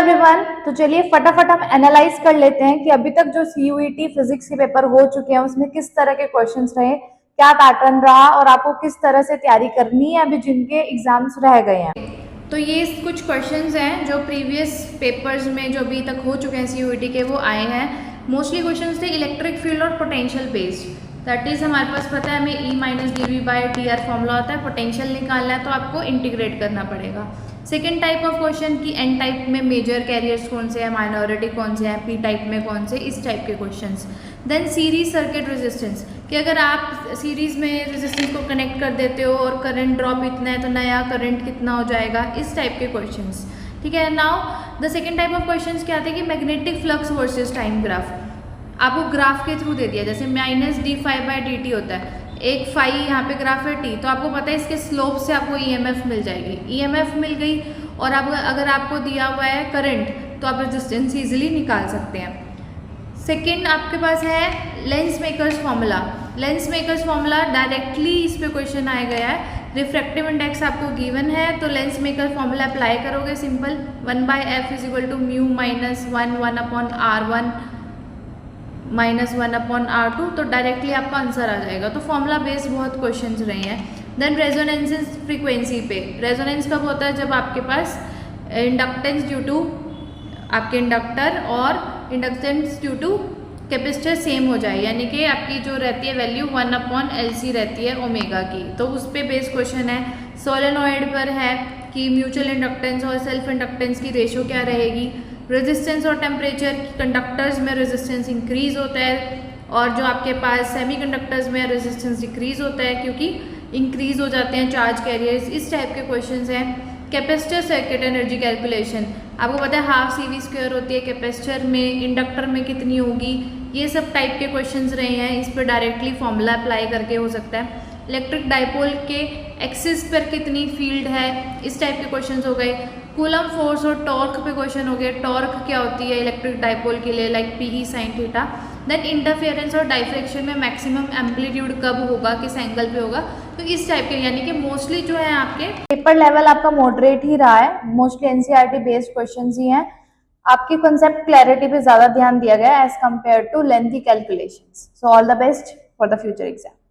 Everyone, तो चलिए फटाफट हम एनालाइज कर लेते हैं कि अभी तक जो सीयूईटी फिजिक्स के पेपर हो चुके हैं उसमें किस तरह के क्वेश्चंस रहे, क्या पैटर्न रहा और आपको किस तरह से तैयारी करनी है अभी जिनके एग्जाम्स रह गए हैं। तो ये कुछ क्वेश्चंस हैं जो प्रीवियस पेपर्स में जो अभी तक हो चुके हैं सीयूईटी के, वो आए हैं। मोस्टली क्वेश्चंस थे इलेक्ट्रिक फील्ड और पोटेंशियल बेस्ड। दैट इज हमारे पास पता है हमें E minus D V by T R formula होता है, पोटेंशियल निकालना है तो आपको इंटीग्रेट करना पड़ेगा। सेकेंड टाइप ऑफ क्वेश्चन की एन टाइप में मेजर कैरियर्स कौन से हैं, माइनॉरिटी कौन से हैं, पी टाइप में कौन से, इस टाइप के questions. Then series circuit resistance कि अगर आप सीरीज में रेजिस्टेंस को कनेक्ट कर देते हो और करंट ड्रॉप इतना है तो नया करंट कितना हो जाएगा, इस टाइप के क्वेश्चंस। ठीक है। Now the second type of questions क्या आते हैं कि magnetic flux versus time graph. आपको ग्राफ के थ्रू दे दिया, जैसे minus D phi by D T होता है, एक फाई यहाँ पे ग्राफ है टी, तो आपको पता है इसके स्लोप से आपको ईएमएफ मिल जाएगी, ईएमएफ मिल गई। और आप अगर आपको दिया हुआ है करंट तो आप रेजिस्टेंस इजीली निकाल सकते हैं। सेकेंड आपके पास है lens makers formula. Lens makers formula directly इस पे क्वेश्चन आया गया है। रिफ्रैक्टिव इंडेक्स आपको गिवन है तो लेंस मेकर फॉर्मूला अप्लाई करोगे, simple 1/f is equal to mu minus 1/r1 minus 1/r2, तो डायरेक्टली आपका आंसर आ जाएगा। तो फॉर्मूला बेस्ड बहुत क्वेश्चंस रहे हैं। देन रेजोनेंस फ्रीक्वेंसी पे, रेजोनेंस कब होता है जब आपके पास इंडक्टेंस ड्यू टू आपके इंडक्टर और inductance due to capacitor same हो जाए, यानी कि आपकी जो रहती है वैल्यू 1/LC रहती है ओमेगा की, तो उस पर बेस्ड क्वेश्चन है। सोलेनॉइड पर है कि म्यूचुअल इंडक्टेंस और सेल्फ इंडक्टेंस की रेशो क्या रहेगी। रेजिस्टेंस और टेम्परेचर, कंडक्टर्स में रेजिस्टेंस इंक्रीज होता है और जो आपके पास सेमीकंडक्टर्स में रेजिस्टेंस डिक्रीज होता है क्योंकि इंक्रीज हो जाते हैं चार्ज कैरियर्स, इस टाइप के क्वेश्चंस हैं। कैपेसिटर सर्किट एनर्जी कैलकुलेशन, आपको पता है हाफ सी वी स्क्वायर होती है, कैपेसिटर में इंडक्टर में कितनी होगी, ये सब टाइप के क्वेश्चंस रहे हैं। इस पर डायरेक्टली फॉर्मूला अप्लाई करके हो सकता है। इलेक्ट्रिक डाइपोल के एक्सिस पर कितनी फील्ड है, इस टाइप के क्वेश्चंस हो गए। कूलम फोर्स और टॉर्क पे क्वेश्चन हो गए, टॉर्क क्या होती है इलेक्ट्रिक डाइपोल के लिए, like PE sine theta. Then interference और डाइफ्रेक्शन में मैक्सिमम एम्पलीट्यूड कब होगा, किस एंगल पे होगा, तो इस टाइप के, यानी कि मोस्टली जो है आपके पेपर लेवल आपका मॉडरेट ही रहा है, मोस्टली एनसीईआरटी बेस्ड क्वेश्चंस ही हैं। आपकी कंसेप्ट क्लैरिटी पे ज्यादा ध्यान दिया गया as compared to lengthy calculations. So all the best for the future exam.